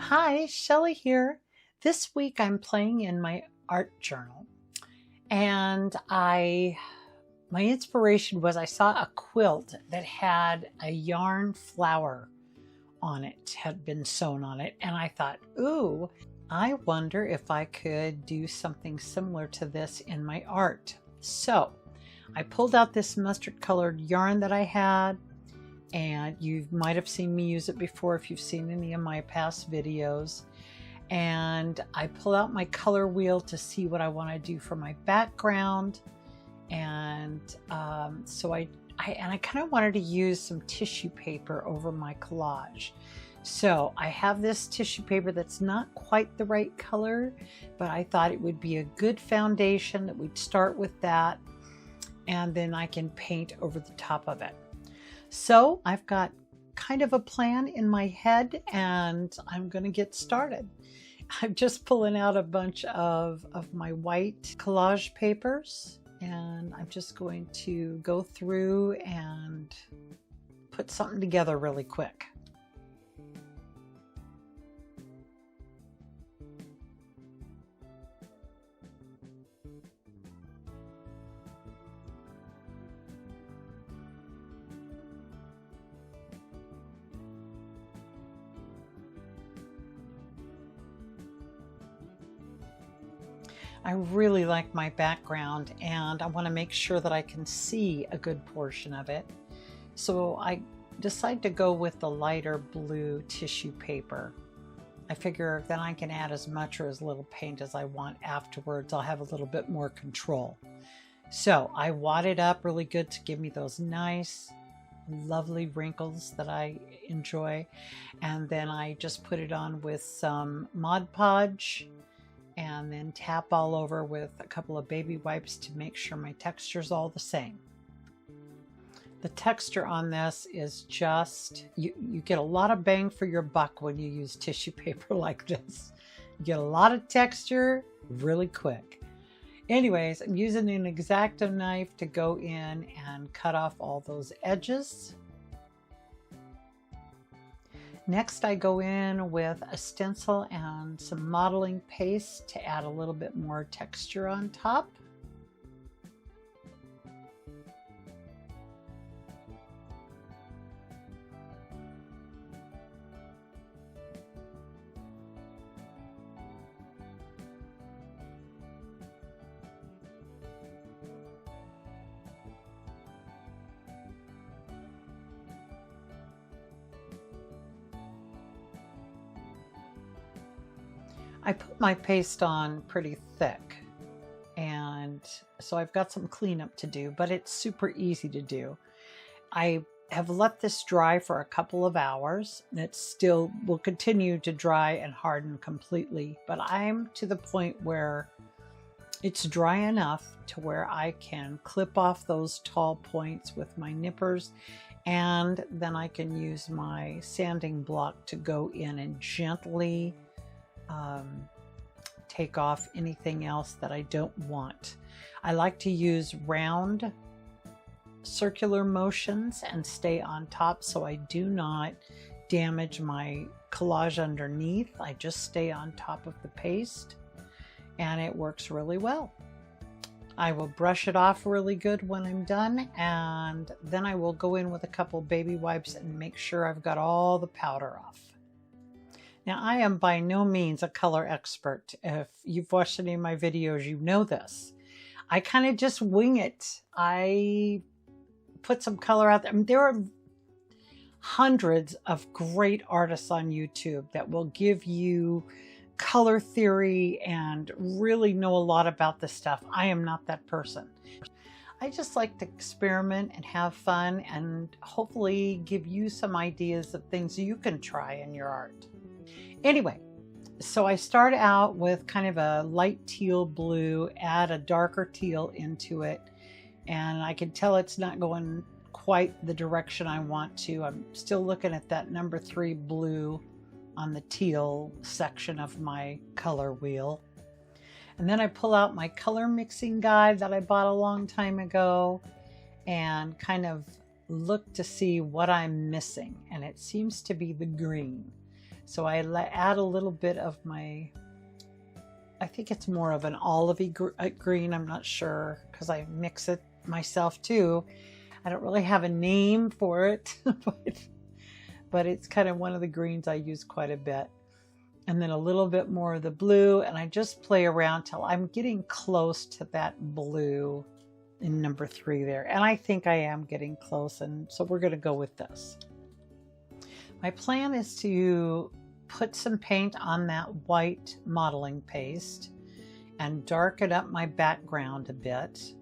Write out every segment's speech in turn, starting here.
Hi, Shelly here. This week I'm playing in my art journal, and my inspiration was I saw a quilt that had a yarn flower on it, had been sewn on it, and I thought, ooh, I wonder if I could do something similar to this in my art. So I pulled out this mustard colored yarn that I had, and you might have seen me use it before if you've seen any of my past videos. And I pull out my color wheel to see what I want to do for my background. And so I kind of wanted to use some tissue paper over my collage. So I have this tissue paper that's not quite the right color, but I thought it would be a good foundation that we'd start with that, and then I can paint over the top of it. So I've got kind of a plan in my head, and I'm going to get started. I'm just pulling out a bunch of my white collage papers, and I'm just going to go through and put something together really quick. I really like my background, and I want to make sure that I can see a good portion of it. So I decided to go with the lighter blue tissue paper. I figure then I can add as much or as little paint as I want afterwards. I'll have a little bit more control. So I wadded up really good to give me those nice, lovely wrinkles that I enjoy. And then I just put it on with some Mod Podge, and then tap all over with a couple of baby wipes to make sure my texture is all the same. The texture on this is just, you get a lot of bang for your buck when you use tissue paper like this. You get a lot of texture really quick. Anyways, I'm using an X-Acto knife to go in and cut off all those edges. Next, I go in with a stencil and some modeling paste to add a little bit more texture on top. I put my paste on pretty thick, and so I've got some cleanup to do, but it's super easy to do. I have let this dry for a couple of hours. It still will continue to dry and harden completely, but I'm to the point where it's dry enough to where I can clip off those tall points with my nippers, and then I can use my sanding block to go in and gently take off anything else that I don't want. I like to use round circular motions and stay on top so I do not damage my collage underneath. I just stay on top of the paste, and it works really well. I will brush it off really good when I'm done, and then I will go in with a couple baby wipes and make sure I've got all the powder off. Now, I am by no means a color expert. If you've watched any of my videos, you know this. I kind of just wing it. I put some color out there. I mean, there are hundreds of great artists on YouTube that will give you color theory and really know a lot about this stuff. I am not that person. I just like to experiment and have fun and hopefully give you some ideas of things you can try in your art. Anyway, so I start out with kind of a light teal blue, add a darker teal into it, and I can tell it's not going quite the direction I want to. I'm still looking at that number 3 blue on the teal section of my color wheel. And then I pull out my color mixing guide that I bought a long time ago and kind of look to see what I'm missing, and it seems to be the green. So I add a little bit of my, I think it's more of an olivey green, I'm not sure, because I mix it myself too. I don't really have a name for it, but it's kind of one of the greens I use quite a bit. And then a little bit more of the blue, and I just play around till I'm getting close to that blue in number 3 there. And I think I am getting close, and so we're gonna go with this. My plan is to put some paint on that white modeling paste and darken up my background a bit,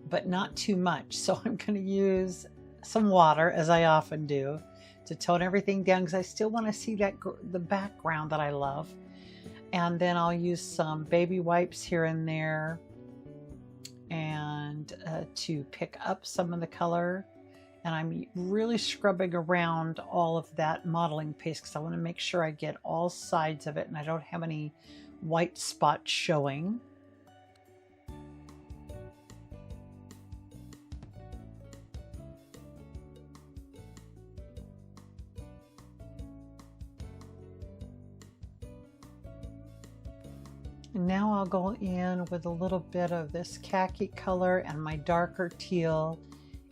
but not too much. So I'm gonna use some water, as I often do, to tone everything down, because I still want to see that the background that I love. And then I'll use some baby wipes here and there, and to pick up some of the color. And I'm really scrubbing around all of that modeling paste because I want to make sure I get all sides of it and I don't have any white spots showing. And now I'll go in with a little bit of this khaki color and my darker teal,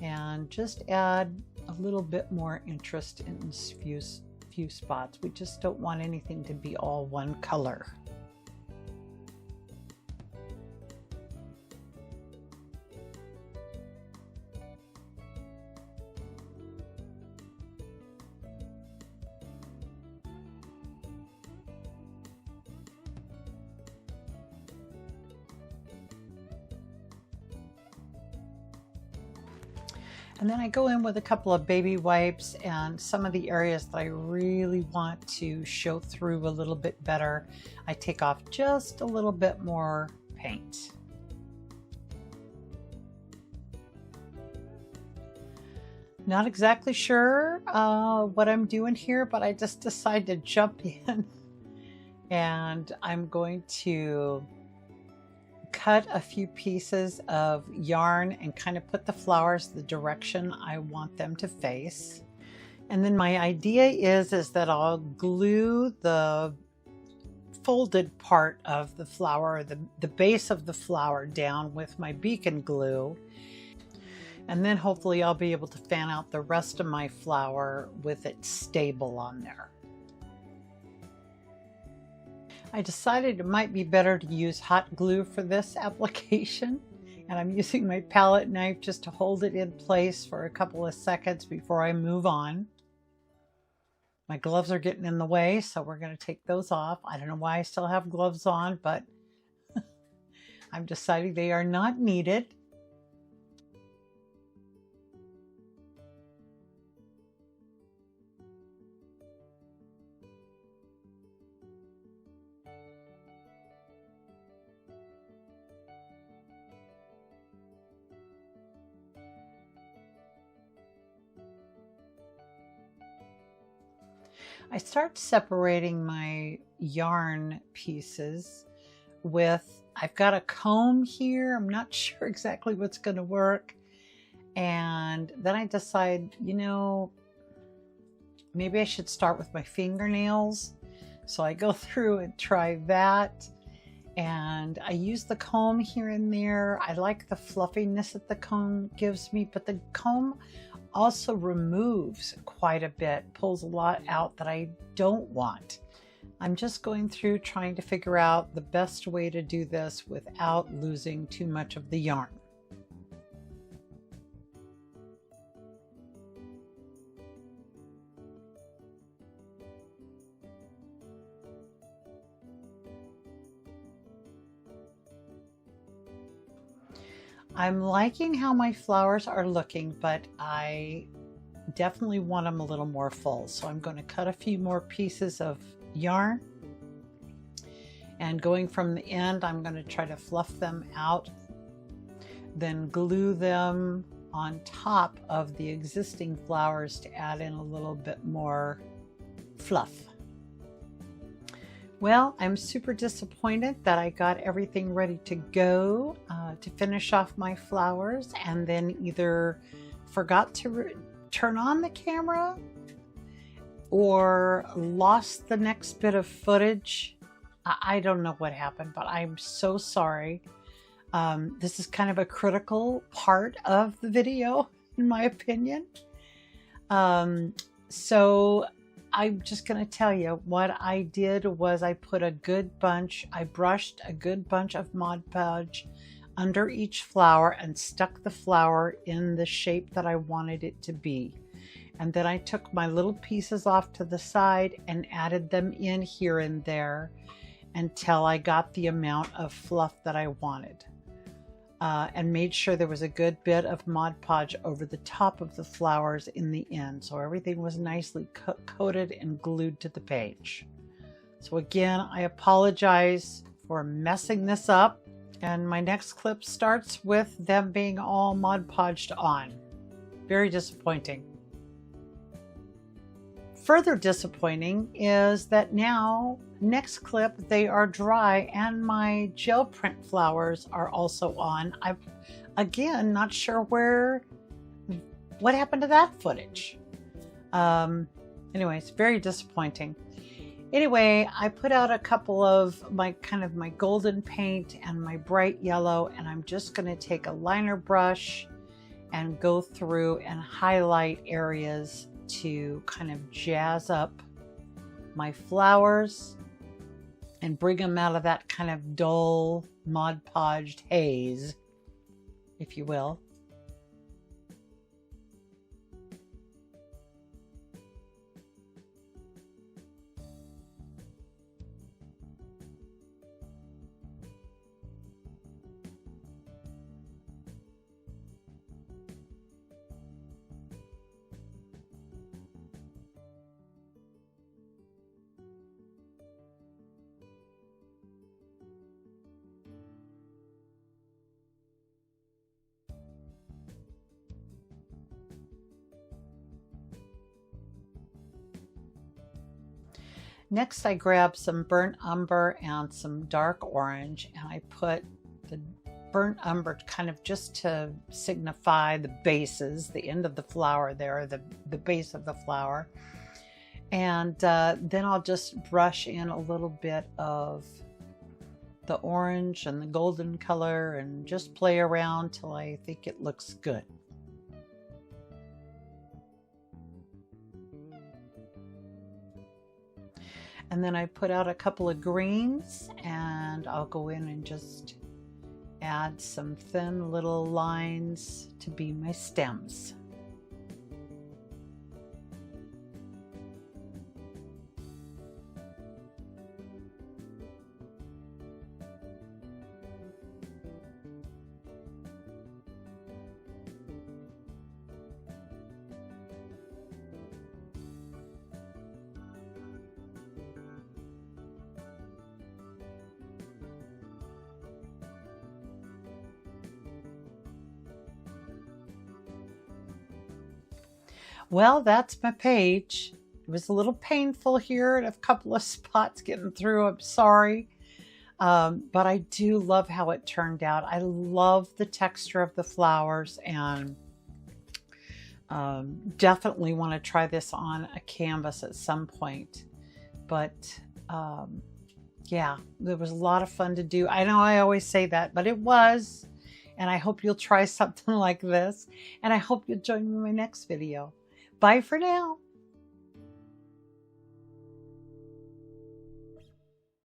and just add a little bit more interest in few spots. We just don't want anything to be all one color. And then I go in with a couple of baby wipes, and some of the areas that I really want to show through a little bit better, I take off just a little bit more paint. Not exactly sure what I'm doing here, but I just decided to jump in, and I'm going to cut a few pieces of yarn and kind of put the flowers the direction I want them to face. And then my idea is that I'll glue the folded part of the flower, the base of the flower, down with my beacon glue. And then hopefully I'll be able to fan out the rest of my flower with it stable on there. I decided it might be better to use hot glue for this application, and I'm using my palette knife just to hold it in place for a couple of seconds before I move on. My gloves are getting in the way, so we're going to take those off. I don't know why I still have gloves on, but I'm deciding they are not needed. I start separating my yarn pieces with, I've got a comb here. I'm not sure exactly what's going to work. And then I decide, you know, maybe I should start with my fingernails. So I go through and try that. And I use the comb here and there. I like the fluffiness that the comb gives me, but the comb also removes quite a bit, pulls a lot out that I don't want. I'm just going through trying to figure out the best way to do this without losing too much of the yarn. I'm liking how my flowers are looking, but I definitely want them a little more full. So I'm going to cut a few more pieces of yarn, and going from the end, I'm going to try to fluff them out, then glue them on top of the existing flowers to add in a little bit more fluff. Well, I'm super disappointed that I got everything ready to go to finish off my flowers, and then either forgot to turn on the camera or lost the next bit of footage. I don't know what happened, but I'm so sorry. This is kind of a critical part of the video, in my opinion. So I'm just going to tell you what I did was I put a good bunch, I brushed a good bunch of Mod Podge under each flower and stuck the flower in the shape that I wanted it to be. And then I took my little pieces off to the side and added them in here and there until I got the amount of fluff that I wanted. And made sure there was a good bit of Mod Podge over the top of the flowers in the end. So everything was nicely coated and glued to the page. So again, I apologize for messing this up. And my next clip starts with them being all Mod Podged on. Very disappointing. Further disappointing is that now, next clip, they are dry and my gel print flowers are also on. I'm, again, not sure what happened to that footage. Anyway, it's very disappointing. Anyway, I put out a couple of my golden paint and my bright yellow, and I'm just going to take a liner brush and go through and highlight areas to kind of jazz up my flowers and bring them out of that kind of dull Mod Podged haze, if you will. Next, I grabbed some burnt umber and some dark orange, and I put the burnt umber kind of just to signify the bases, the end of the flower there, the base of the flower. And then I'll just brush in a little bit of the orange and the golden color and just play around till I think it looks good. And then I put out a couple of greens, and I'll go in and just add some thin little lines to be my stems. Well, that's my page. It was a little painful here at a couple of spots getting through. I'm sorry. But I do love how it turned out. I love the texture of the flowers, and definitely want to try this on a canvas at some point. But yeah, it was a lot of fun to do. I know I always say that, but it was. And I hope you'll try something like this. And I hope you'll join me in my next video. Bye for now.